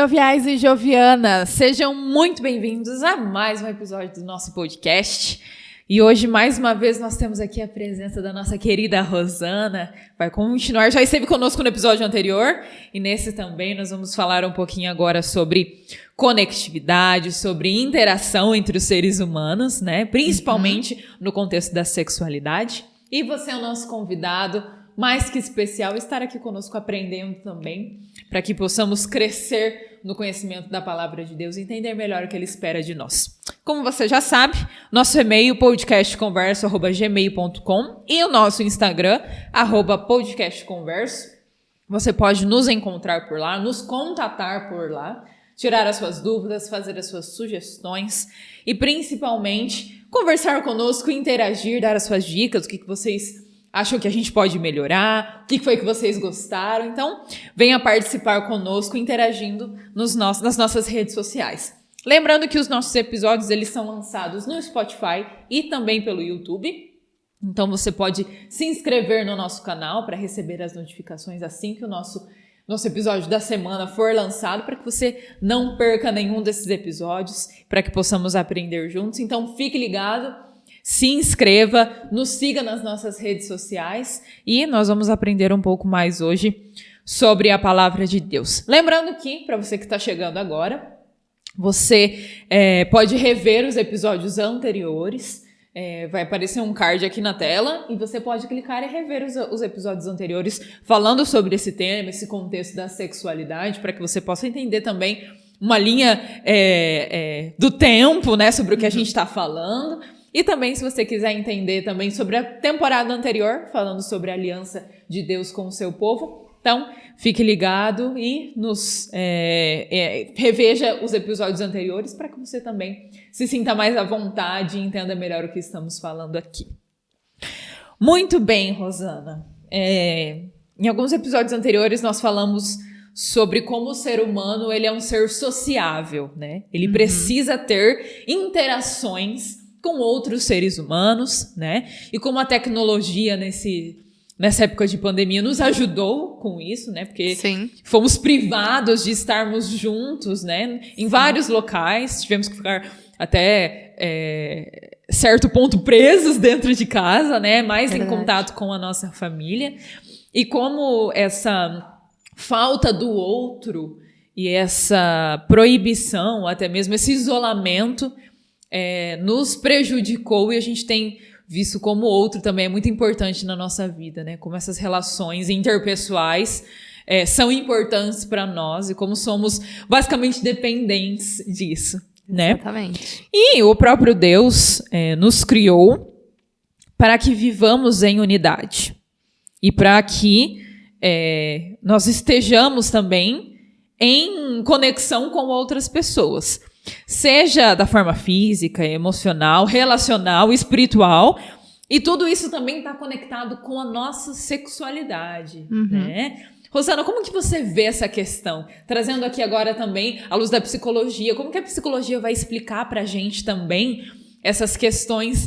Joviais e jovianas, sejam muito bem-vindos a mais um episódio do nosso podcast. E hoje, mais uma vez, nós temos aqui a presença da nossa querida Rosana. Vai continuar, já esteve conosco no episódio anterior. E nesse também nós vamos falar um pouquinho agora sobre conectividade, sobre interação entre os seres humanos, né? Principalmente no contexto da sexualidade. E você é o nosso convidado mais que especial, estar aqui conosco aprendendo também, para que possamos crescer no conhecimento da palavra de Deus e entender melhor o que Ele espera de nós. Como você já sabe, nosso e-mail podcastconverso@gmail.com e o nosso Instagram, @podcastconverso. Você pode nos encontrar por lá, nos contatar por lá, tirar as suas dúvidas, fazer as suas sugestões e principalmente conversar conosco, interagir, dar as suas dicas, o que vocês acham que a gente pode melhorar, o que foi que vocês gostaram. Então, venha participar conosco, interagindo nas nossas redes sociais. Lembrando que os nossos episódios eles são lançados no Spotify e também pelo YouTube. Então, você pode se inscrever no nosso canal para receber as notificações assim que o nosso episódio da semana for lançado, para que você não perca nenhum desses episódios, para que possamos aprender juntos. Então, fique ligado. Se inscreva, nos siga nas nossas redes sociais e nós vamos aprender um pouco mais hoje sobre a palavra de Deus. Lembrando que, para você que está chegando agora, você pode rever os episódios anteriores, vai aparecer um card aqui na tela e você pode clicar e rever os episódios anteriores falando sobre esse tema, esse contexto da sexualidade, para que você possa entender também uma linha do tempo, né, sobre o que a gente está falando. E também, se você quiser entender também sobre a temporada anterior, falando sobre a aliança de Deus com o seu povo, então fique ligado e reveja os episódios anteriores para que você também se sinta mais à vontade e entenda melhor o que estamos falando aqui. Muito bem, Rosana. Em alguns episódios anteriores nós falamos sobre como o ser humano ele é um ser sociável, né? Ele precisa ter interações com outros seres humanos, né? E como a tecnologia nessa época de pandemia nos ajudou com isso, né? Porque fomos privados de estarmos juntos, né? Em vários locais, tivemos que ficar até certo ponto presos dentro de casa, né? Mais em contato com a nossa família. E como essa falta do outro e essa proibição, até mesmo esse isolamento, nos prejudicou, e a gente tem visto como o outro também é muito importante na nossa vida, né? Como essas relações interpessoais são importantes para nós e como somos basicamente dependentes disso, né? Exatamente. E o próprio Deus nos criou para que vivamos em unidade e para que nós estejamos também em conexão com outras pessoas. Seja da forma física, emocional, relacional, espiritual. E tudo isso também está conectado com a nossa sexualidade, né? Rosana, como que você vê essa questão? Trazendo aqui agora também a luz da psicologia. Como que a psicologia vai explicar para a gente também essas questões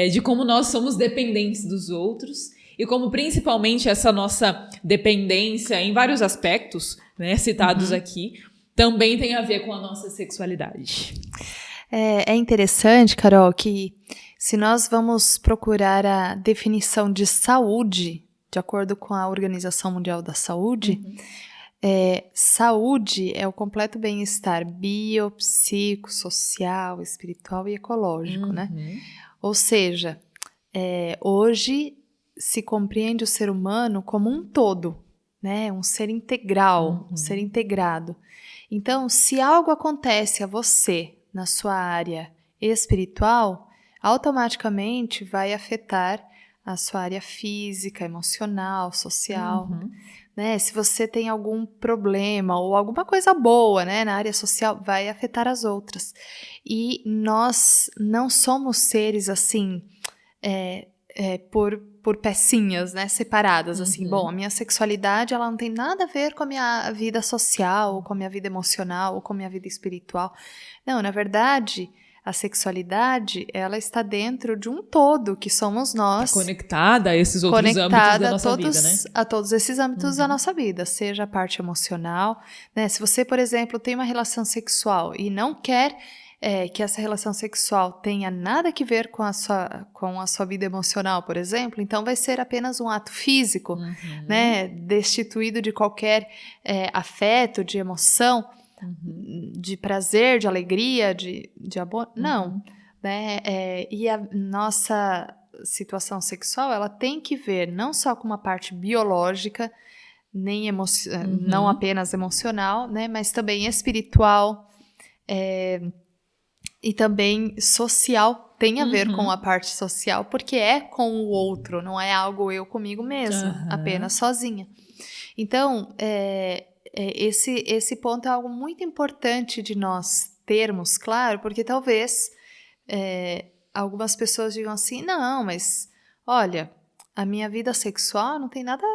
de como nós somos dependentes dos outros e como principalmente essa nossa dependência em vários aspectos, né, citados aqui, também tem a ver com a nossa sexualidade. É interessante, Carol, que se nós vamos procurar a definição de saúde, de acordo com a Organização Mundial da Saúde, saúde é o completo bem-estar biopsicossocial, espiritual e ecológico, né? Ou seja, hoje se compreende o ser humano como um todo, né? Um ser integral, um ser integrado. Então, se algo acontece a você na sua área espiritual, automaticamente vai afetar a sua área física, emocional, social, né? Se você tem algum problema ou alguma coisa boa, né, na área social, vai afetar as outras. E nós não somos seres assim, por pecinhas, né, separadas, assim, bom, a minha sexualidade, ela não tem nada a ver com a minha vida social, ou com a minha vida emocional, ou com a minha vida espiritual. Não, na verdade, a sexualidade, ela está dentro de um todo, que somos nós. Tá conectada a esses outros âmbitos da nossa vida, né? A todos esses âmbitos da nossa vida, seja a parte emocional, né? Se você, por exemplo, tem uma relação sexual e não quer que essa relação sexual tenha nada que ver com a sua vida emocional, por exemplo, então vai ser apenas um ato físico, né? Destituído de qualquer afeto, de emoção, de prazer, de alegria, de amor. Não, né? E a nossa situação sexual, ela tem que ver não só com uma parte biológica, não apenas emocional, né? Mas também espiritual, e também social, tem a ver com a parte social, porque é com o outro, não é algo eu comigo mesmo, apenas sozinha. Então, esse ponto é algo muito importante de nós termos claro, porque talvez algumas pessoas digam assim, não, mas olha, a minha vida sexual não tem nada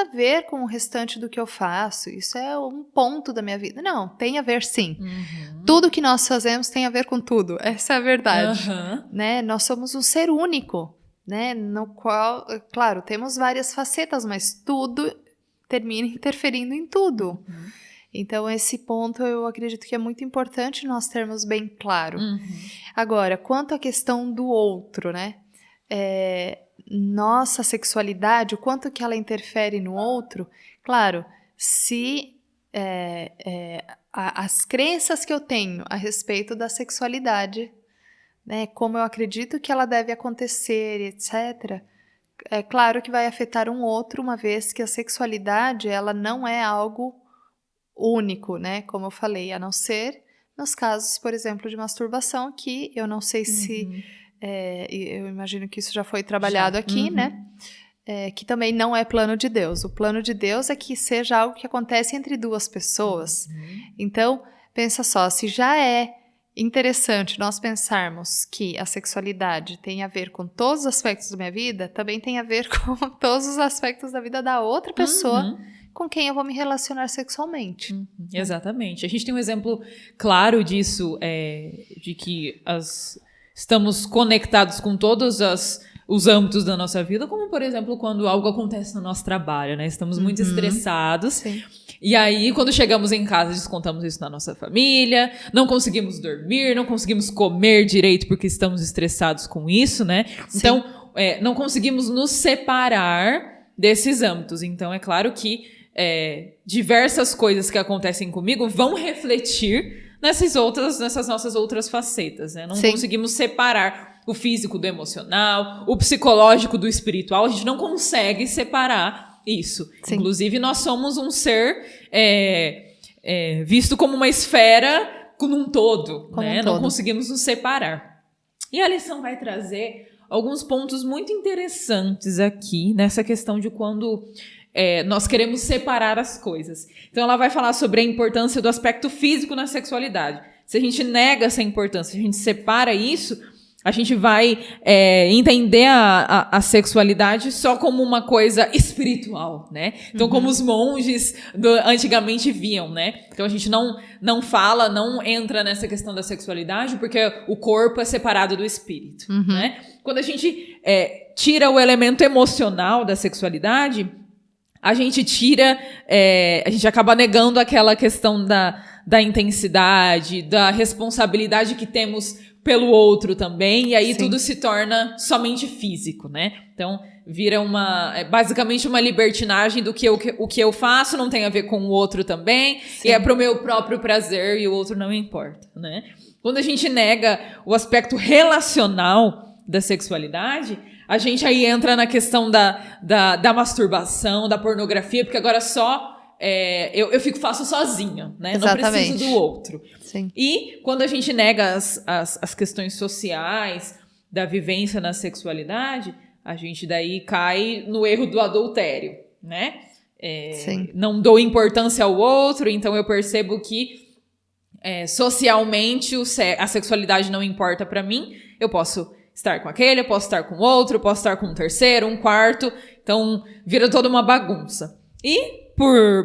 a ver com o restante do que eu faço. Isso é um ponto da minha vida. Não, tem a ver sim. Tudo que nós fazemos tem a ver com tudo. Essa é a verdade. Né? Nós somos um ser único, né? No qual, claro, temos várias facetas, mas tudo termina interferindo em tudo. Então, esse ponto eu acredito que é muito importante nós termos bem claro. Agora, quanto à questão do outro, né? Nossa sexualidade, o quanto que ela interfere no outro, claro, se as crenças que eu tenho a respeito da sexualidade, né, como eu acredito que ela deve acontecer, etc., é claro que vai afetar um outro, uma vez que a sexualidade ela não é algo único, né, como eu falei, a não ser nos casos, por exemplo, de masturbação, que eu não sei se... eu imagino que isso já foi trabalhado aqui, né? Que também não é plano de Deus. O plano de Deus é que seja algo que acontece entre duas pessoas. Então, pensa só, se já é interessante nós pensarmos que a sexualidade tem a ver com todos os aspectos da minha vida, também tem a ver com todos os aspectos da vida da outra pessoa com quem eu vou me relacionar sexualmente. Exatamente. A gente tem um exemplo claro disso, de que estamos conectados com todos os âmbitos da nossa vida, como, por exemplo, quando algo acontece no nosso trabalho, né? Estamos muito estressados. Sim. E aí, quando chegamos em casa, descontamos isso na nossa família, não conseguimos dormir, não conseguimos comer direito porque estamos estressados com isso, né? Sim. Então, não conseguimos nos separar desses âmbitos. Então, é claro que diversas coisas que acontecem comigo vão refletir nessas nossas outras facetas, né? Não conseguimos separar o físico do emocional, o psicológico do espiritual, a gente não consegue separar isso. Sim. Inclusive, nós somos um ser visto como uma esfera num todo, né? Não conseguimos nos separar. E a lição vai trazer alguns pontos muito interessantes aqui, nessa questão de quando... nós queremos separar as coisas. Então, ela vai falar sobre a importância do aspecto físico na sexualidade. Se a gente nega essa importância, se a gente separa isso, a gente vai entender a sexualidade só como uma coisa espiritual, né? Então, como os monges antigamente viam, né? Então, a gente não fala, não entra nessa questão da sexualidade, porque o corpo é separado do espírito, né? Quando a gente tira o elemento emocional da sexualidade... a gente acaba negando aquela questão da intensidade, da responsabilidade que temos pelo outro também, e aí tudo se torna somente físico, né? Então, vira basicamente uma libertinagem do que o que eu faço não tem a ver com o outro também, e é pro meu próprio prazer e o outro não importa, né? Quando a gente nega o aspecto relacional da sexualidade... a gente aí entra na questão da masturbação, da pornografia, porque agora só eu faço sozinha, né? Exatamente. Não preciso do outro. Sim. E quando a gente nega as questões sociais da vivência na sexualidade, a gente daí cai no erro do adultério, né? Não dou importância ao outro, então eu percebo que socialmente a sexualidade não importa pra mim, eu posso... estar com aquele, eu posso estar com outro, eu posso estar com um terceiro, um quarto. Então, vira toda uma bagunça. E,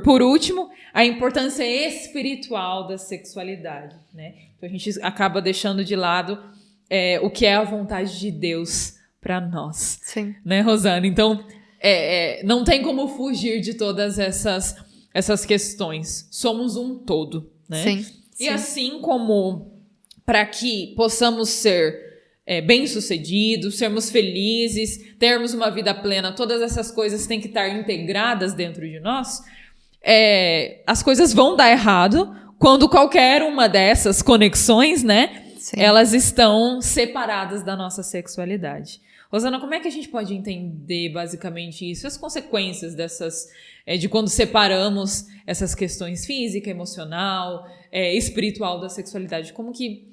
por último, a importância espiritual da sexualidade, né? Então a gente acaba deixando de lado o que é a vontade de Deus para nós. Sim. Né, Rosana? Então, não tem como fugir de todas essas questões. Somos um todo, né? Sim. E assim como para que possamos ser bem-sucedidos, sermos felizes, termos uma vida plena, todas essas coisas têm que estar integradas dentro de nós, as coisas vão dar errado quando qualquer uma dessas conexões, né, elas estão separadas da nossa sexualidade. Rosana, como é que a gente pode entender basicamente isso? As consequências de quando separamos essas questões física, emocional, espiritual da sexualidade? Como que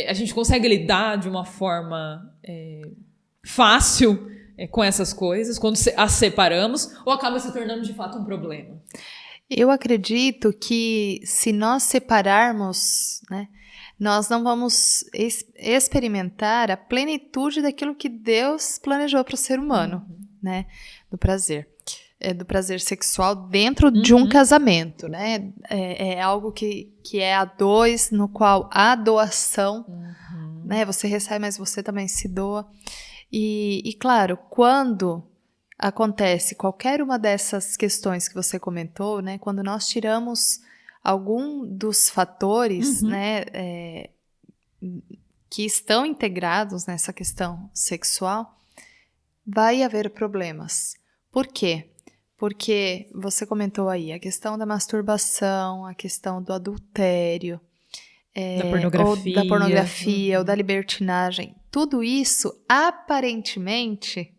a gente consegue lidar de uma forma fácil com essas coisas quando as separamos, ou acaba se tornando de fato um problema? Eu acredito que se nós separarmos, né, nós não vamos experimentar a plenitude daquilo que Deus planejou para o ser humano, né, do prazer. Do prazer sexual dentro de um casamento, né? É algo que é a dois, no qual há doação, né? Você recebe, mas você também se doa. E claro, quando acontece qualquer uma dessas questões que você comentou, né? Quando nós tiramos algum dos fatores, né? Que estão integrados nessa questão sexual, vai haver problemas. Por quê? Porque você comentou aí a questão da masturbação, a questão do adultério, da pornografia, ou da libertinagem. Tudo isso, aparentemente,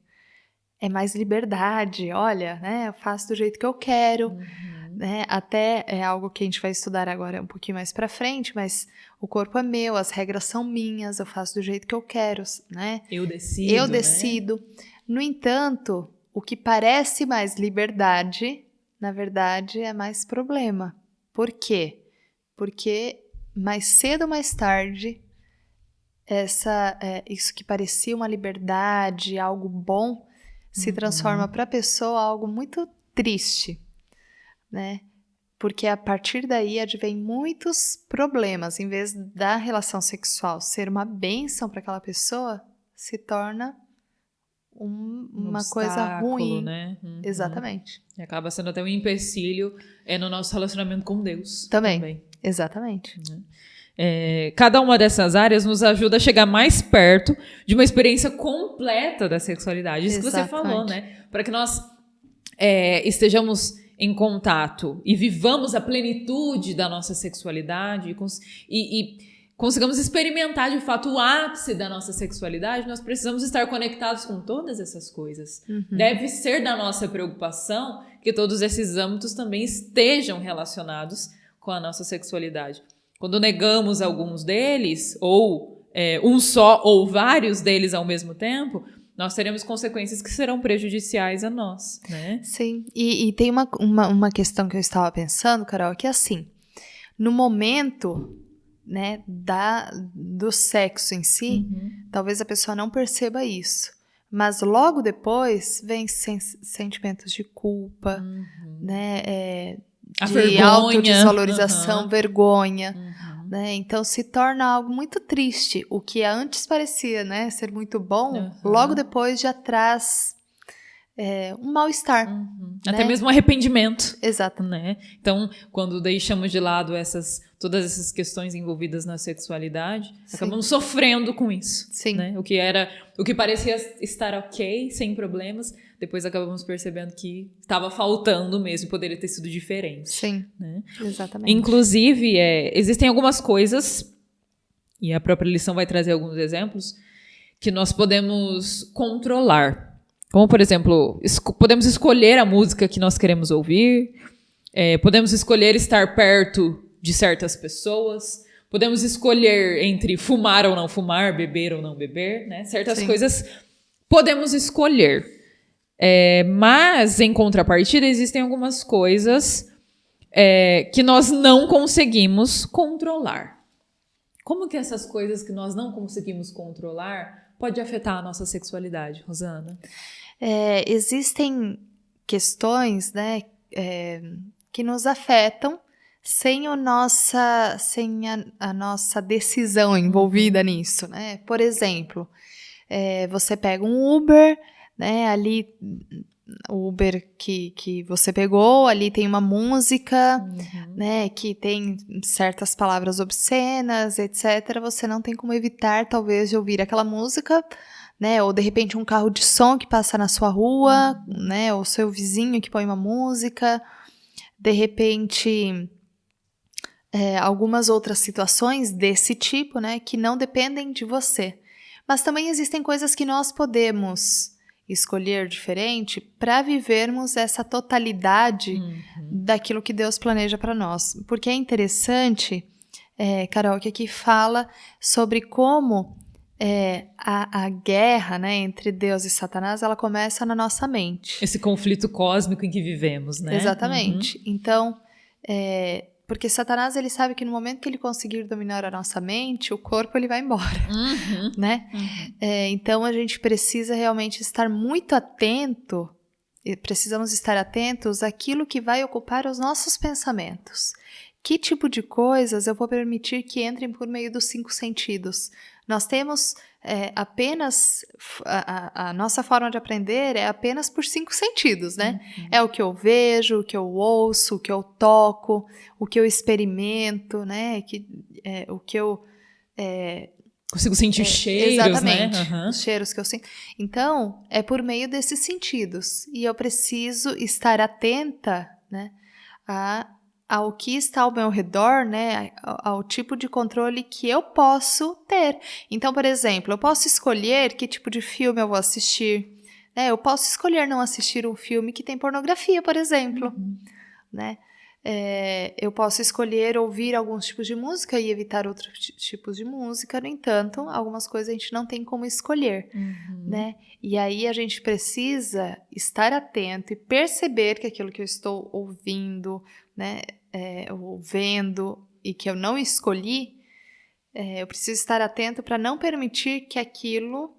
é mais liberdade. Olha, né, eu faço do jeito que eu quero. Né? Até é algo que a gente vai estudar agora um pouquinho mais pra frente, mas o corpo é meu, as regras são minhas, eu faço do jeito que eu quero. Né? Eu decido. Né? No entanto, o que parece mais liberdade, na verdade, é mais problema. Por quê? Porque mais cedo ou mais tarde, isso que parecia uma liberdade, algo bom, se transforma para a pessoa algo muito triste, né? Porque a partir daí advém muitos problemas. Em vez da relação sexual ser uma bênção para aquela pessoa, se torna uma coisa ruim, né? Exatamente. E acaba sendo até um empecilho no nosso relacionamento com Deus. Também. Exatamente. Cada uma dessas áreas nos ajuda a chegar mais perto de uma experiência completa da sexualidade. Isso Exatamente. Que você falou, né? Para que nós estejamos em contato e vivamos a plenitude da nossa sexualidade e consigamos experimentar de fato o ápice da nossa sexualidade, nós precisamos estar conectados com todas essas coisas. Deve ser da nossa preocupação que todos esses âmbitos também estejam relacionados com a nossa sexualidade. Quando negamos alguns deles, ou um só ou vários deles ao mesmo tempo, nós teremos consequências que serão prejudiciais a nós, né? Sim, e tem uma questão que eu estava pensando, Carol, que é assim, no momento, né, do sexo em si, talvez a pessoa não perceba isso, mas logo depois vem sentimentos de culpa, né, de autodesvalorização, vergonha, né? Então se torna algo muito triste. O que antes parecia, né, ser muito bom, logo depois já traz um mal-estar. Né? Até mesmo um arrependimento. Exato. Né? Então, quando deixamos de lado todas essas questões envolvidas na sexualidade, acabamos sofrendo com isso. Sim. Né? O que parecia estar ok, sem problemas, depois acabamos percebendo que estava faltando mesmo, poderia ter sido diferente. Sim, né? Exatamente. Inclusive, existem algumas coisas, e a própria lição vai trazer alguns exemplos, que nós podemos controlar. Como, por exemplo, podemos escolher a música que nós queremos ouvir, podemos escolher estar perto de certas pessoas, podemos escolher entre fumar ou não fumar, beber ou não beber, né? Certas coisas podemos escolher. Mas, em contrapartida, existem algumas coisas que nós não conseguimos controlar. Como que essas coisas que nós não conseguimos controlar pode afetar a nossa sexualidade, Rosana? Existem questões, né, que nos afetam sem a nossa decisão envolvida nisso, né? Por exemplo, você pega um Uber, né? Ali, o Uber que você pegou, ali tem uma música, né? Que tem certas palavras obscenas, etc. Você não tem como evitar, talvez, de ouvir aquela música, né? Ou, de repente, um carro de som que passa na sua rua, né? Ou seu vizinho que põe uma música. De repente, algumas outras situações desse tipo, né? Que não dependem de você. Mas também existem coisas que nós podemos escolher diferente para vivermos essa totalidade daquilo que Deus planeja para nós. Porque é interessante, Carol, que aqui fala sobre como a guerra, né, entre Deus e Satanás, ela começa na nossa mente. Esse conflito cósmico em que vivemos, né? Exatamente. Então, porque Satanás, ele sabe que no momento que ele conseguir dominar a nossa mente, o corpo ele vai embora, né? Então, a gente precisa realmente estar muito atento, precisamos estar atentos àquilo que vai ocupar os nossos pensamentos. Que tipo de coisas eu vou permitir que entrem por meio dos 5 sentidos? Nós temos apenas... A nossa forma de aprender é apenas por 5 sentidos, né? É o que eu vejo, o que eu ouço, o que eu toco, o que eu experimento, né? O que eu... Consigo sentir cheiros, exatamente, né? os cheiros que eu sinto. Então, é por meio desses sentidos. E eu preciso estar atenta, né, ao que está ao meu redor, né, ao tipo de controle que eu posso ter. Então, por exemplo, eu posso escolher que tipo de filme eu vou assistir. Né? Eu posso escolher não assistir um filme que tem pornografia, por exemplo. Né? Eu posso escolher ouvir alguns tipos de música e evitar outros tipos de música. No entanto, algumas coisas a gente não tem como escolher. Né? E aí a gente precisa estar atento e perceber que aquilo que eu estou ouvindo, né, ou vendo e que eu não escolhi, eu preciso estar atento para não permitir que aquilo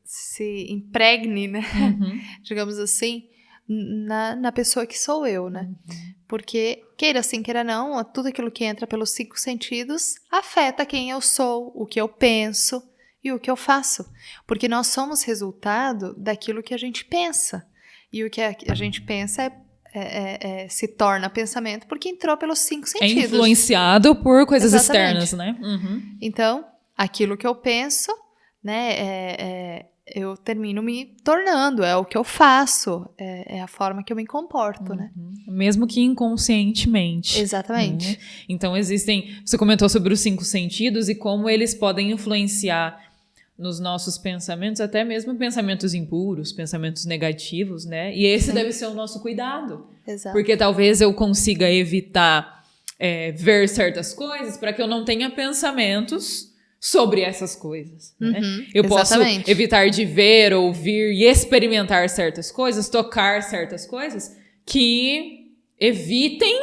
se impregne, né? Digamos assim, na pessoa que sou eu, né? Porque, queira sim, queira não, tudo aquilo que entra pelos 5 sentidos afeta quem eu sou, o que eu penso e o que eu faço. Porque nós somos resultado daquilo que a gente pensa. E o que a gente pensa se torna pensamento porque entrou pelos 5 sentidos. É influenciado por coisas Exatamente. externas, né? Então, aquilo que eu penso, né, eu termino me tornando, é o que eu faço, é a forma que eu me comporto, né? Mesmo que inconscientemente. Exatamente. Né? Então você comentou sobre os 5 sentidos e como eles podem influenciar nos nossos pensamentos, até mesmo pensamentos impuros, pensamentos negativos, né? E esse deve ser o nosso cuidado. Exato. Porque talvez eu consiga evitar ver certas coisas para que eu não tenha pensamentos sobre essas coisas. Né? Eu posso evitar de ver, ouvir e experimentar certas coisas, tocar certas coisas que evitem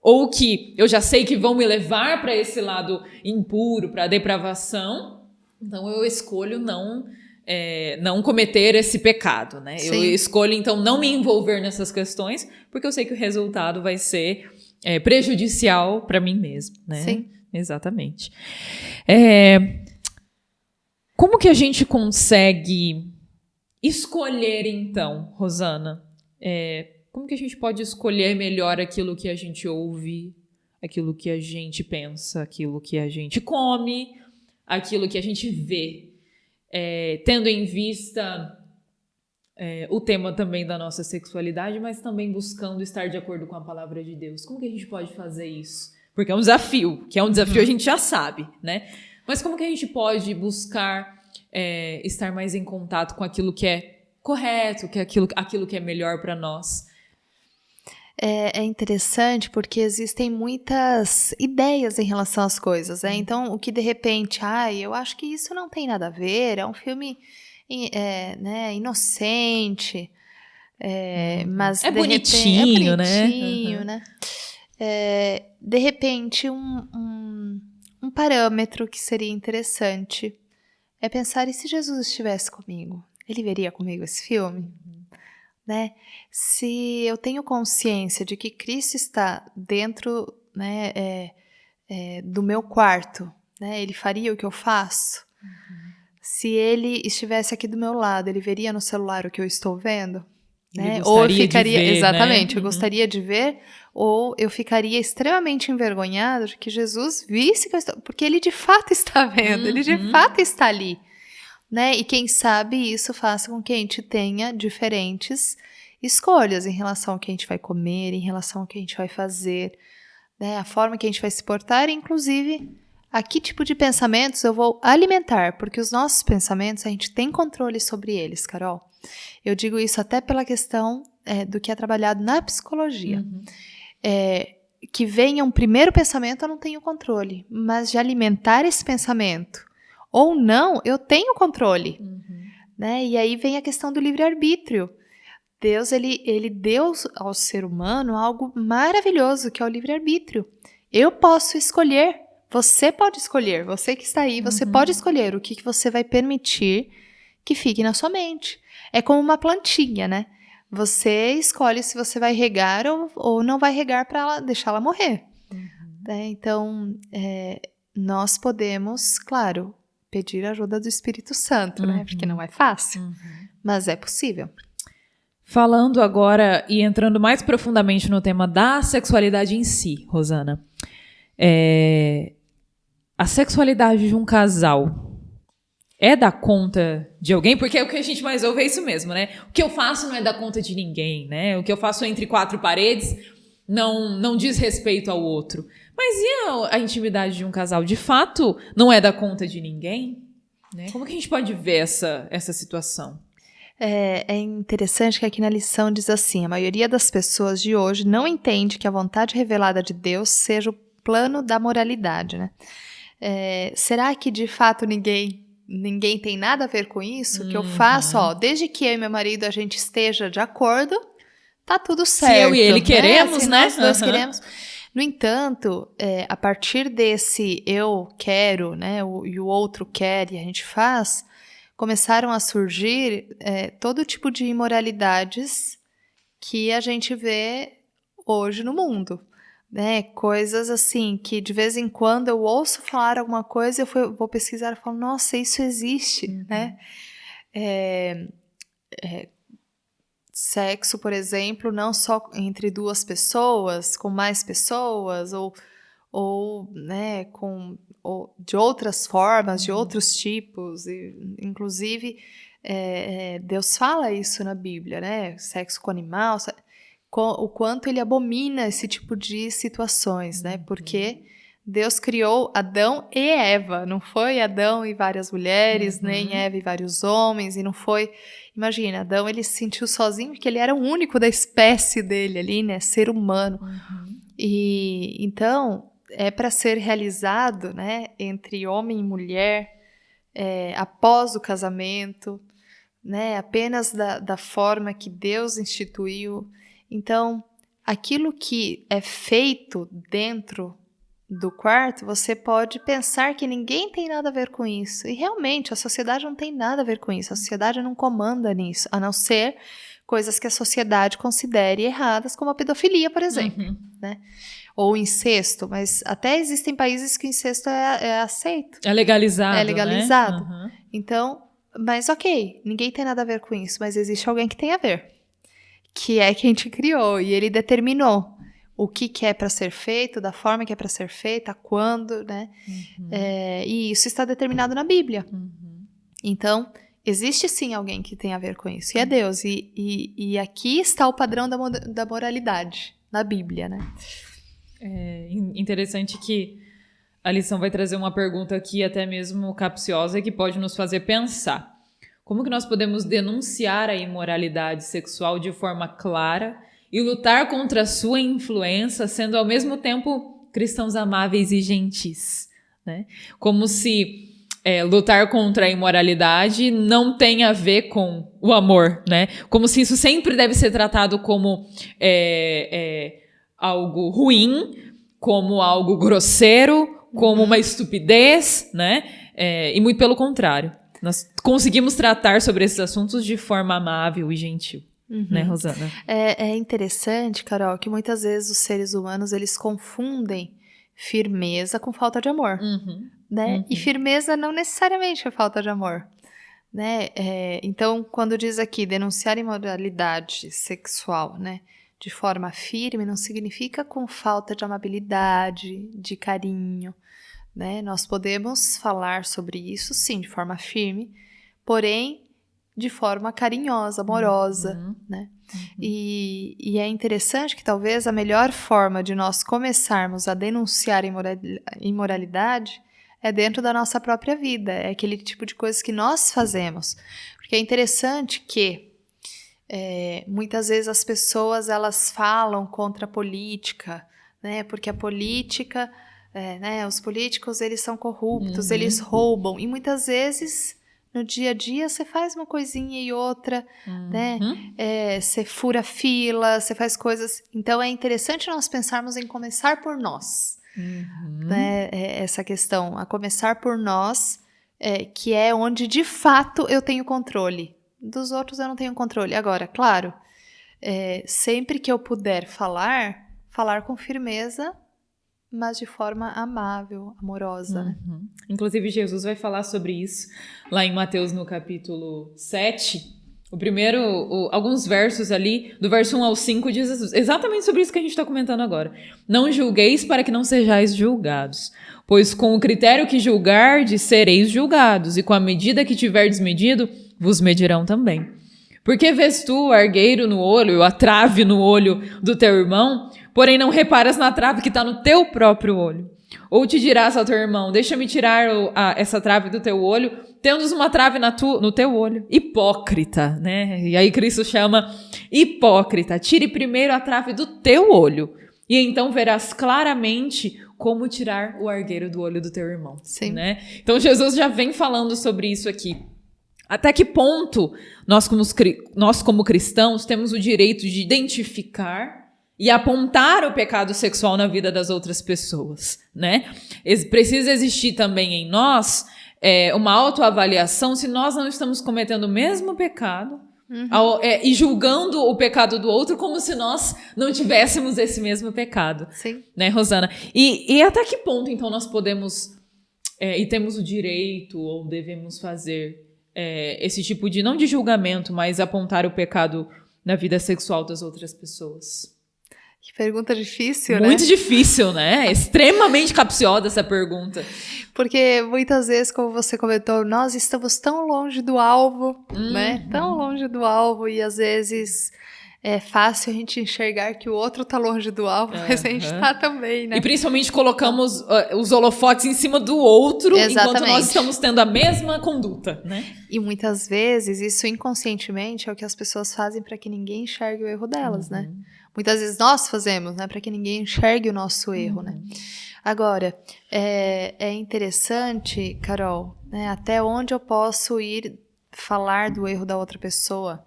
ou que eu já sei que vão me levar para esse lado impuro, para a depravação. Então eu escolho não cometer esse pecado, né? Sim. Eu escolho então não me envolver nessas questões, porque eu sei que o resultado vai ser prejudicial para mim mesmo, né? Sim. Exatamente. Como que a gente consegue escolher então, Rosana? Como que a gente pode escolher melhor aquilo que a gente ouve, aquilo que a gente pensa, aquilo que a gente come, aquilo que a gente vê, tendo em vista o tema também da nossa sexualidade, mas também buscando estar de acordo com a palavra de Deus. Como que a gente pode fazer isso? Porque é um desafio, a gente já sabe, né? Mas como que a gente pode buscar estar mais em contato com aquilo que é correto, aquilo que é melhor para nós? É interessante porque existem muitas ideias em relação às coisas, né? Então, o que de repente, eu acho que isso não tem nada a ver, é um filme né, inocente, mas é bonitinho, né? De repente, um parâmetro que seria interessante é pensar, e se Jesus estivesse comigo? Ele veria comigo esse filme? né? Se eu tenho consciência de que Cristo está dentro, né, do meu quarto, né? Ele faria o que eu faço? Se ele estivesse aqui do meu lado, ele veria no celular o que eu estou vendo? Né? Ou eu ficaria, de ver, exatamente, né? Eu gostaria de ver, ou eu ficaria extremamente envergonhada de que Jesus visse que eu estou, porque ele de fato está vendo, ele de fato está ali, né? E quem sabe isso faça com que a gente tenha diferentes escolhas em relação ao que a gente vai comer, em relação ao que a gente vai fazer, né? A forma que a gente vai se portar, inclusive a que tipo de pensamentos eu vou alimentar, porque os nossos pensamentos, a gente tem controle sobre eles, Carol. Eu digo isso até pela questão do que é trabalhado na psicologia. Que venha um primeiro pensamento, eu não tenho controle. Mas de alimentar esse pensamento ou não, eu tenho controle. Né? E aí vem a questão do livre-arbítrio. Deus, ele deu ao ser humano algo maravilhoso, que é o livre-arbítrio. Eu posso escolher, você pode escolher, você que está aí, você pode escolher o que você vai permitir que fique na sua mente. É como uma plantinha, né? Você escolhe se você vai regar ou não vai regar para deixá-la morrer. Né? Então, nós podemos, claro, pedir a ajuda do Espírito Santo, né? Porque não é fácil, mas é possível. Falando agora e entrando mais profundamente no tema da sexualidade em si, Rosana, a sexualidade de um casal é da conta de alguém? Porque o que a gente mais ouve é isso mesmo, né? O que eu faço não é da conta de ninguém, né? O que eu faço entre quatro paredes não diz respeito ao outro. Mas e a intimidade de um casal? De fato, não é da conta de ninguém? Né? Como que a gente pode ver essa situação? É interessante que aqui na lição diz assim: a maioria das pessoas de hoje não entende que a vontade revelada de Deus seja o plano da moralidade, né? Será que de fato ninguém tem nada a ver com isso? O que eu faço, desde que eu e meu marido a gente esteja de acordo, tá tudo certo. Se eu e ele queremos, né? Nós dois queremos. No entanto, a partir desse eu quero, né, e o outro quer e a gente faz, começaram a surgir todo tipo de imoralidades que a gente vê hoje no mundo. Né, coisas assim que de vez em quando eu ouço falar alguma coisa, eu vou pesquisar e falo, nossa, isso existe, né? Sexo, por exemplo, não só entre duas pessoas, com mais pessoas, ou né, de outras formas, de outros tipos, e, inclusive Deus fala isso na Bíblia, né? Sexo com animal, o quanto ele abomina esse tipo de situações, né? Porque Deus criou Adão e Eva, não foi Adão e várias mulheres, nem Eva e vários homens, e não foi... Imagina, Adão, ele se sentiu sozinho porque ele era o único da espécie dele ali, né? Ser humano. E então, é para ser realizado, né? Entre homem e mulher, após o casamento, né? Apenas da forma que Deus instituiu. Então, aquilo que é feito dentro do quarto, você pode pensar que ninguém tem nada a ver com isso. E realmente, a sociedade não tem nada a ver com isso. A sociedade não comanda nisso, a não ser coisas que a sociedade considere erradas, como a pedofilia, por exemplo. Né? Ou o incesto. Mas até existem países que o incesto é aceito. É legalizado, É legalizado. Né? Então, mas ok, ninguém tem nada a ver com isso, mas existe alguém que tem a ver. Que é quem te criou, e ele determinou o que é para ser feito, da forma que é para ser feita, quando, né? E isso está determinado na Bíblia. Então, existe sim alguém que tem a ver com isso, e é Deus. E aqui está o padrão da moralidade, na Bíblia, né? É interessante que a lição vai trazer uma pergunta aqui, até mesmo capciosa, que pode nos fazer pensar. Como que nós podemos denunciar a imoralidade sexual de forma clara e lutar contra a sua influência, sendo ao mesmo tempo cristãos amáveis e gentis? Né? Como se lutar contra a imoralidade não tem a ver com o amor, né? Como se isso sempre deve ser tratado como algo ruim, como algo grosseiro, como uma estupidez, né? E muito pelo contrário. Nós conseguimos tratar sobre esses assuntos de forma amável e gentil. né, Rosana? É interessante, Carol, que muitas vezes os seres humanos, eles confundem firmeza com falta de amor, né? E firmeza não necessariamente é falta de amor, né? Então, quando diz aqui denunciar imoralidade sexual, né, de forma firme, não significa com falta de amabilidade, de carinho, né? Nós podemos falar sobre isso, sim, de forma firme, porém de forma carinhosa, amorosa, né? E é interessante que talvez a melhor forma de nós começarmos a denunciar imoralidade é dentro da nossa própria vida, é aquele tipo de coisa que nós fazemos. Porque é interessante que muitas vezes as pessoas elas falam contra a política, né? Porque a política, né? Os políticos eles são corruptos, eles roubam, e muitas vezes no dia a dia você faz uma coisinha e outra, né? Você fura fila, você faz coisas. Então é interessante nós pensarmos em começar por nós, né? Essa questão, a começar por nós, que é onde de fato eu tenho controle. Dos outros eu não tenho controle. Agora, claro, sempre que eu puder falar com firmeza, mas de forma amável, amorosa. Né? Inclusive, Jesus vai falar sobre isso lá em Mateus, no capítulo 7. Alguns versos ali, do verso 1 ao 5, diz exatamente sobre isso que a gente está comentando agora. Não julgueis para que não sejais julgados, pois com o critério que julgardes, sereis julgados, e com a medida que tiverdes medido, vos medirão também. Porque vês tu o argueiro no olho, a trave no olho do teu irmão, porém não reparas na trave que está no teu próprio olho? Ou te dirás ao teu irmão, deixa-me tirar essa trave do teu olho, tendes uma trave no teu olho. Hipócrita, né? E aí Cristo chama hipócrita. Tire primeiro a trave do teu olho, e então verás claramente como tirar o argueiro do olho do teu irmão. Sim. Né? Então Jesus já vem falando sobre isso aqui. Até que ponto nós como cristãos temos o direito de identificar e apontar o pecado sexual na vida das outras pessoas, né? Precisa existir também em nós uma autoavaliação se nós não estamos cometendo o mesmo pecado e julgando o pecado do outro como se nós não tivéssemos esse mesmo pecado. Sim. Né, Rosana? E até que ponto, então, nós podemos e temos o direito ou devemos fazer esse tipo de, não de julgamento, mas apontar o pecado na vida sexual das outras pessoas? Que pergunta difícil, né? Muito difícil, né? Extremamente capciosa essa pergunta. Porque muitas vezes, como você comentou, nós estamos tão longe do alvo, né? Tão longe do alvo, e às vezes é fácil a gente enxergar que o outro tá longe do alvo, mas a gente tá também, né? E principalmente colocamos os holofotes em cima do outro, Exatamente. Enquanto nós estamos tendo a mesma conduta, né? E muitas vezes, isso inconscientemente é o que as pessoas fazem para que ninguém enxergue o erro delas, né? Muitas vezes nós fazemos, né? Para que ninguém enxergue o nosso erro, né? Agora, é interessante, Carol, né? Até onde eu posso ir falar do erro da outra pessoa?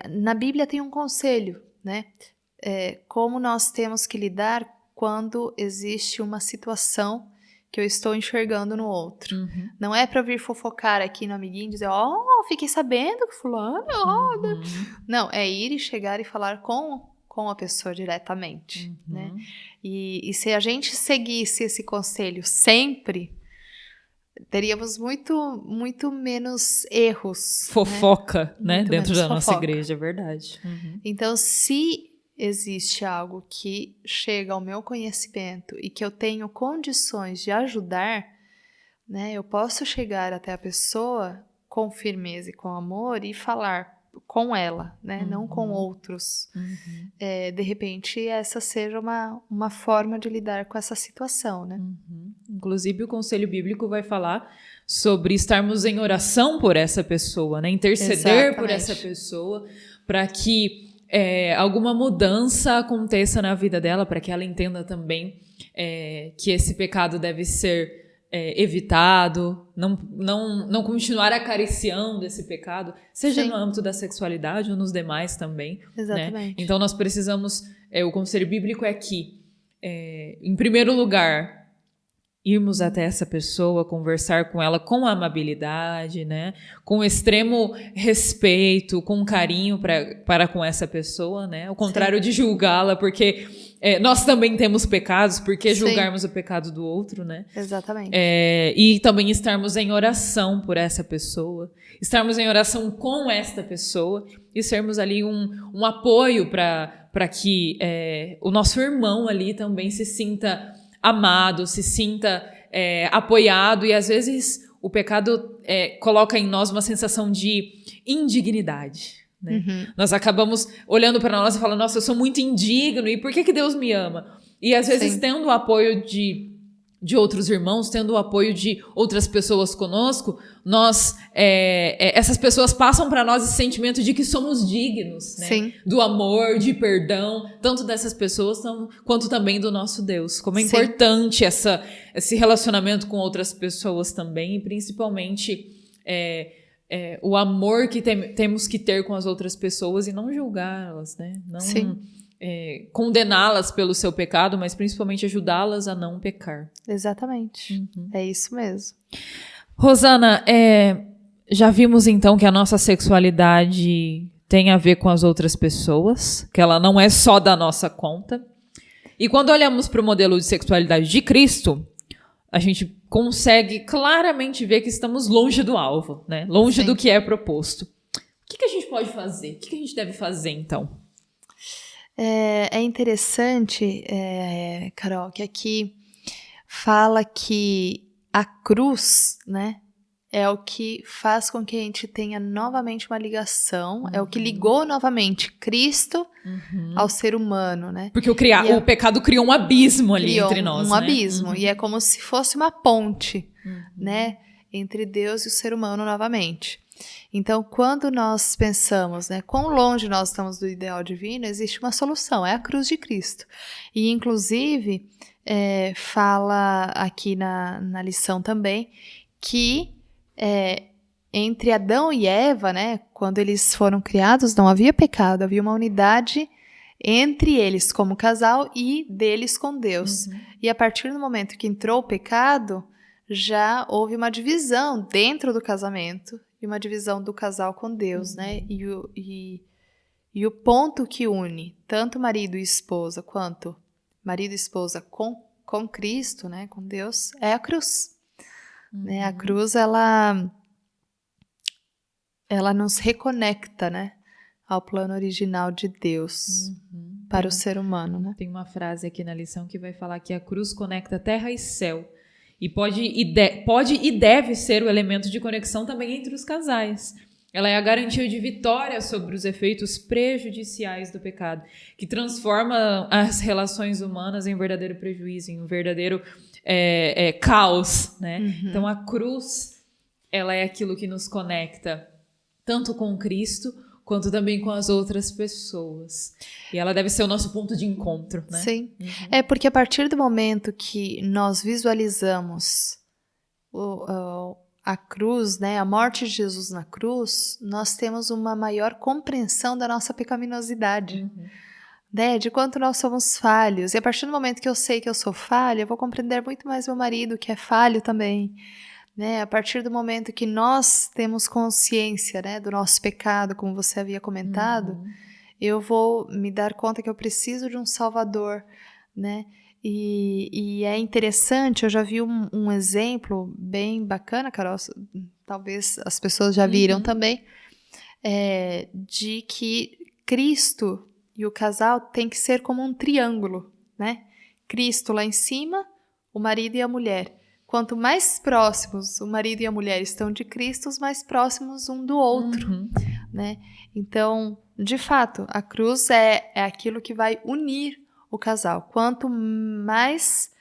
Na Bíblia tem um conselho, né? Como nós temos que lidar quando existe uma situação que eu estou enxergando no outro. Não é para vir fofocar aqui no amiguinho e dizer, fiquei sabendo que fulano... Não, é ir e chegar e falar com a pessoa diretamente, né? E se a gente seguisse esse conselho sempre, teríamos muito menos erros. Fofoca, né? Muito Dentro menos da nossa fofoca. igreja, é verdade. Então, se existe algo que chega ao meu conhecimento e que eu tenho condições de ajudar, né? Eu posso chegar até a pessoa com firmeza e com amor e falar com ela, né? Não com outros. De repente, essa seja uma forma de lidar com essa situação, né? Inclusive, o Conselho Bíblico vai falar sobre estarmos em oração por essa pessoa, né? Interceder por essa pessoa, para que alguma mudança aconteça na vida dela, para que ela entenda também que esse pecado deve ser evitado, não continuar acariciando esse pecado, seja Sim. no âmbito da sexualidade ou nos demais também. Exatamente. Né? Então nós precisamos, o conselho bíblico é que, em primeiro lugar, irmos até essa pessoa, conversar com ela com amabilidade, né? Com extremo respeito, com carinho para com essa pessoa, né? Ao contrário de julgá-la, porque nós também temos pecados, por que julgarmos o pecado do outro, né? Exatamente. E também estarmos em oração por essa pessoa, estarmos em oração com esta pessoa e sermos ali um apoio para que o nosso irmão ali também se sinta amado, se sinta apoiado, e às vezes o pecado coloca em nós uma sensação de indignidade, né? Nós acabamos olhando para nós e falando, nossa, eu sou muito indigno, e por que Deus me ama? E às vezes tendo o apoio de outros irmãos, tendo o apoio de outras pessoas conosco, essas pessoas passam para nós esse sentimento de que somos dignos, né? Sim. Do amor, de perdão, tanto dessas pessoas quanto também do nosso Deus. Como é importante esse relacionamento com outras pessoas também, e principalmente o amor que temos que ter com as outras pessoas e não julgá-las, né? Não condená-las pelo seu pecado, mas principalmente ajudá-las a não pecar. Exatamente. É isso mesmo. Rosana, já vimos então que a nossa sexualidade tem a ver com as outras pessoas, que ela não é só da nossa conta. E quando olhamos para o modelo de sexualidade de Cristo, a gente consegue claramente ver que estamos longe do alvo, né? Longe do que é proposto. O que a gente pode fazer? O que a gente deve fazer, então? É interessante, Carol, que aqui fala que a cruz, né, é o que faz com que a gente tenha novamente uma ligação, é o que ligou novamente Cristo ao ser humano, né? Porque o pecado criou um abismo ali entre nós, um abismo, e é como se fosse uma ponte, né, entre Deus e o ser humano novamente. Então, quando nós pensamos, né, quão longe nós estamos do ideal divino, existe uma solução, é a cruz de Cristo. E, inclusive, fala aqui na lição também, que entre Adão e Eva, né, quando eles foram criados, não havia pecado, havia uma unidade entre eles como casal e deles com Deus. E a partir do momento que entrou o pecado, já houve uma divisão dentro do casamento, e uma divisão do casal com Deus, né? E o ponto que une tanto marido e esposa quanto marido e esposa com Cristo, né? Com Deus, é a cruz. Né? A cruz, ela nos reconecta, né? Ao plano original de Deus para o ser humano, né? Tem uma frase aqui na lição que vai falar que a cruz conecta terra e céu. E pode e deve ser o elemento de conexão também entre os casais. Ela é a garantia de vitória sobre os efeitos prejudiciais do pecado, que transforma as relações humanas em verdadeiro prejuízo, em um verdadeiro caos, né? Então a cruz, ela é aquilo que nos conecta tanto com Cristo quanto também com as outras pessoas. E ela deve ser o nosso ponto de encontro, né? Sim. Porque a partir do momento que nós visualizamos a cruz, né, a morte de Jesus na cruz, nós temos uma maior compreensão da nossa pecaminosidade, né, de quanto nós somos falhos. E a partir do momento que eu sei que eu sou falha, eu vou compreender muito mais meu marido, que é falho também. Né, a partir do momento que nós temos consciência, né, do nosso pecado, como você havia comentado, eu vou me dar conta que eu preciso de um Salvador, né? E é interessante, eu já vi um exemplo bem bacana, Carol, talvez as pessoas já viram também, de que Cristo e o casal tem que ser como um triângulo, né? Cristo lá em cima, o marido e a mulher. Quanto mais próximos o marido e a mulher estão de Cristo, os mais próximos um do outro, né? Então, de fato, a cruz é aquilo que vai unir o casal. Quanto mais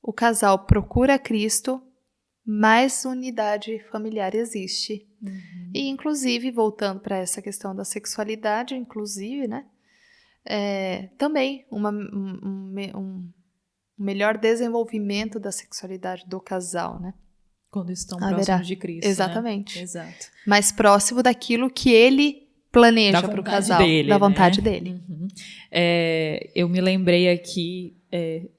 o casal procura Cristo, mais unidade familiar existe. E, inclusive, voltando para essa questão da sexualidade, inclusive, né? Também um melhor desenvolvimento da sexualidade do casal, né? Quando estão próximos de Cristo, exatamente. Né? Exato. Mais próximo daquilo que ele planeja para o casal, dele, da vontade né? dele. Eu me lembrei aqui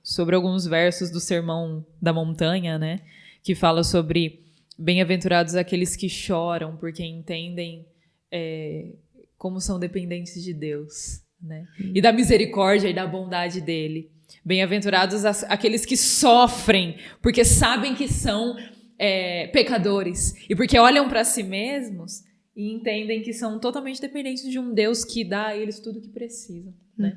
sobre alguns versos do Sermão da Montanha, né? Que fala sobre bem-aventurados aqueles que choram, porque entendem como são dependentes de Deus, né? E da misericórdia e da bondade dele. Bem-aventurados aqueles que sofrem, porque sabem que são pecadores. E porque olham para si mesmos e entendem que são totalmente dependentes de um Deus que dá a eles tudo o que precisam, né?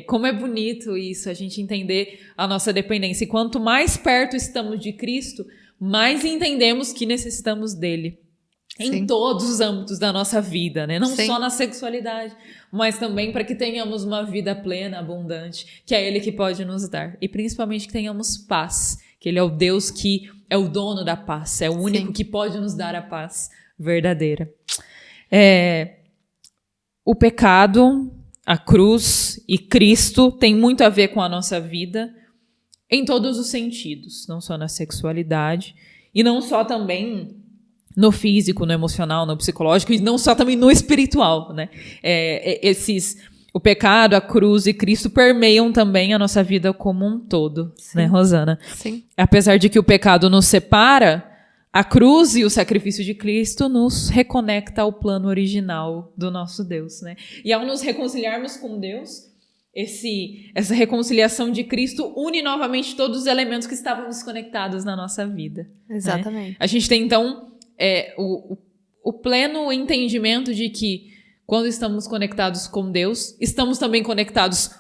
Como é bonito isso, a gente entender a nossa dependência. E quanto mais perto estamos de Cristo, mais entendemos que necessitamos dele. Sim. Em todos os âmbitos da nossa vida, né? Não Sim. só na sexualidade, mas também para que tenhamos uma vida plena, abundante, que é ele que pode nos dar. E principalmente que tenhamos paz, que ele é o Deus que é o dono da paz, é o único Sim. que pode nos dar a paz verdadeira. O pecado, a cruz e Cristo tem muito a ver com a nossa vida em todos os sentidos, não só na sexualidade e não só também no físico, no emocional, no psicológico e não só também no espiritual, né? O pecado, a cruz e Cristo permeiam também a nossa vida como um todo, Sim. né, Rosana? Sim. Apesar de que o pecado nos separa, a cruz e o sacrifício de Cristo nos reconecta ao plano original do nosso Deus, né? E ao nos reconciliarmos com Deus, essa reconciliação de Cristo une novamente todos os elementos que estavam desconectados na nossa vida. Exatamente. Né? A gente tem, então, o pleno entendimento de que quando estamos conectados com Deus, estamos também conectados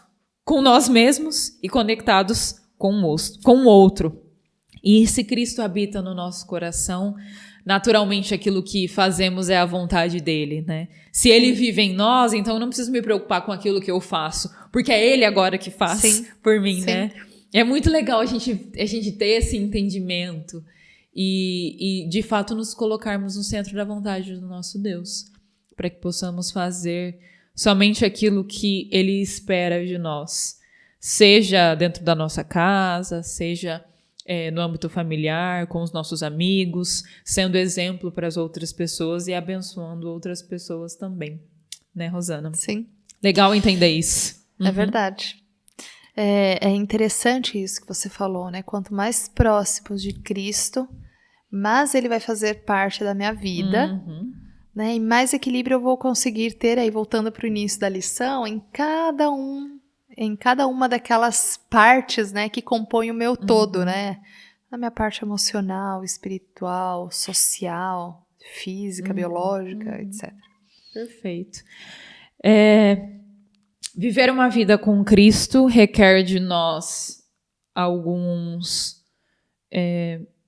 com nós mesmos e conectados com o outro. E se Cristo habita no nosso coração, naturalmente aquilo que fazemos é a vontade dele, né? Se ele vive em nós, então eu não preciso me preocupar com aquilo que eu faço, porque é ele agora que faz Sim. por mim, Sim. né? É muito legal a gente ter esse entendimento e de fato nos colocarmos no centro da vontade do nosso Deus, para que possamos fazer somente aquilo que ele espera de nós, seja dentro da nossa casa, seja no âmbito familiar, com os nossos amigos, sendo exemplo para as outras pessoas e abençoando outras pessoas também. Né, Rosana? Sim. Legal entender isso. É verdade. É interessante isso que você falou, né? Quanto mais próximos de Cristo, mais ele vai fazer parte da minha vida, né? E mais equilíbrio eu vou conseguir ter, aí voltando para o início da lição, em cada uma daquelas partes, né, que compõem o meu todo, né? Na minha parte emocional, espiritual, social, física, biológica, etc. Perfeito. Viver uma vida com Cristo requer de nós alguns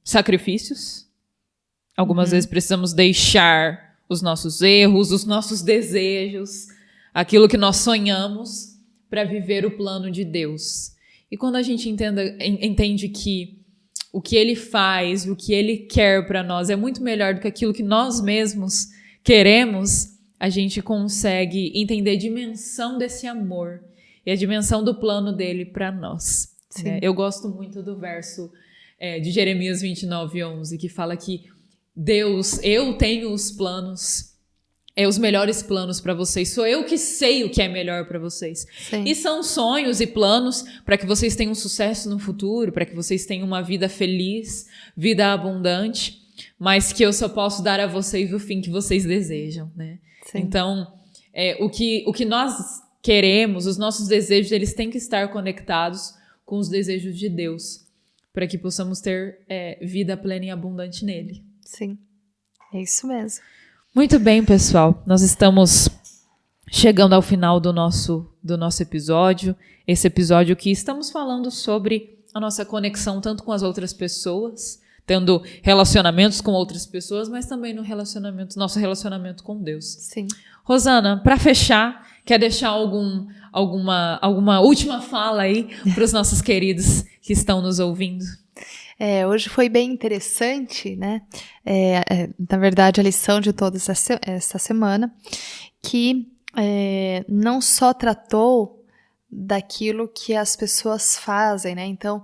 sacrifícios. Algumas vezes precisamos deixar os nossos erros, os nossos desejos, aquilo que nós sonhamos, para viver o plano de Deus. E quando a gente entende que o que ele faz, o que ele quer para nós é muito melhor do que aquilo que nós mesmos queremos, a gente consegue entender a dimensão desse amor e a dimensão do plano dele para nós. Né? Eu gosto muito do verso de Jeremias 29:11, que fala que Deus, eu tenho os planos, os melhores planos para vocês. Sou eu que sei o que é melhor para vocês. Sim. E são sonhos e planos para que vocês tenham sucesso no futuro, para que vocês tenham uma vida feliz, vida abundante, mas que eu só posso dar a vocês o fim que vocês desejam, né? Sim. Então, o que nós queremos, os nossos desejos, eles têm que estar conectados com os desejos de Deus, para que possamos ter vida plena e abundante nele. Sim, é isso mesmo. Muito bem, pessoal. Nós estamos chegando ao final do nosso episódio. Esse episódio que estamos falando sobre a nossa conexão tanto com as outras pessoas, tendo relacionamentos com outras pessoas, mas também nosso relacionamento com Deus. Sim. Rosana, para fechar, quer deixar alguma última fala aí para os nossos queridos que estão nos ouvindo? Hoje foi bem interessante, né? Na verdade, a lição de toda essa semana, que não só tratou daquilo que as pessoas fazem, né? Então,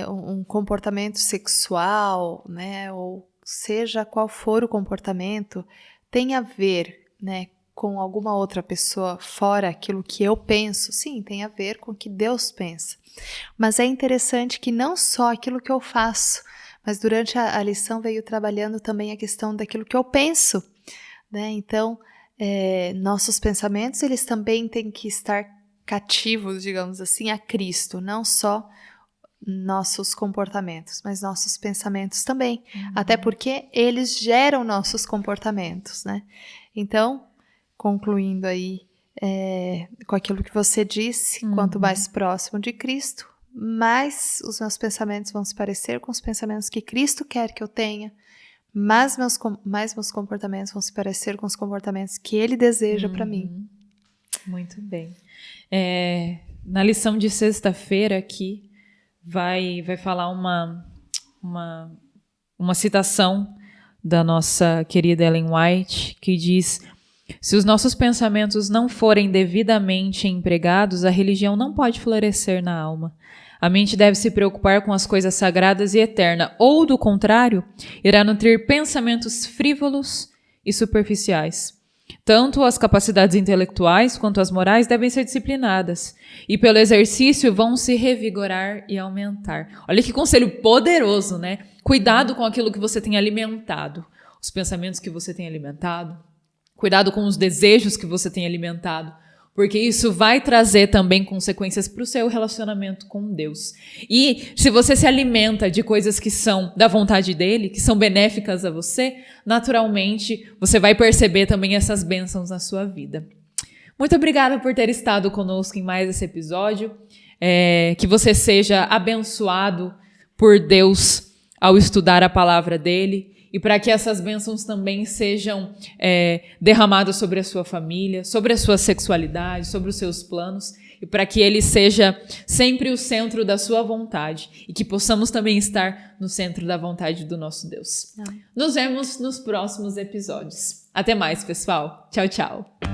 um comportamento sexual, né? Ou seja qual for o comportamento, tem a ver, né, com alguma outra pessoa fora aquilo que eu penso, sim, tem a ver com o que Deus pensa. Mas é interessante que não só aquilo que eu faço, mas durante a lição veio trabalhando também a questão daquilo que eu penso, né? Então, nossos pensamentos, eles também têm que estar cativos, digamos assim, a Cristo, não só nossos comportamentos, mas nossos pensamentos também, até porque eles geram nossos comportamentos, né? Então, concluindo aí com aquilo que você disse, quanto mais próximo de Cristo, mais os meus pensamentos vão se parecer com os pensamentos que Cristo quer que eu tenha, mais meus comportamentos vão se parecer com os comportamentos que Ele deseja para mim. Muito bem. Na lição de sexta-feira aqui, vai falar uma citação da nossa querida Ellen White, que diz: se os nossos pensamentos não forem devidamente empregados, a religião não pode florescer na alma. A mente deve se preocupar com as coisas sagradas e eternas, ou, do contrário, irá nutrir pensamentos frívolos e superficiais. Tanto as capacidades intelectuais quanto as morais devem ser disciplinadas, e pelo exercício vão se revigorar e aumentar. Olha que conselho poderoso, né? Cuidado com aquilo que você tem alimentado, os pensamentos que você tem alimentado, cuidado com os desejos que você tem alimentado, porque isso vai trazer também consequências para o seu relacionamento com Deus. E se você se alimenta de coisas que são da vontade dele, que são benéficas a você, naturalmente você vai perceber também essas bênçãos na sua vida. Muito obrigada por ter estado conosco em mais esse episódio. Que você seja abençoado por Deus ao estudar a palavra dele, e para que essas bênçãos também sejam derramadas sobre a sua família, sobre a sua sexualidade, sobre os seus planos, e para que ele seja sempre o centro da sua vontade, e que possamos também estar no centro da vontade do nosso Deus. Nos vemos nos próximos episódios. Até mais, pessoal. Tchau, tchau.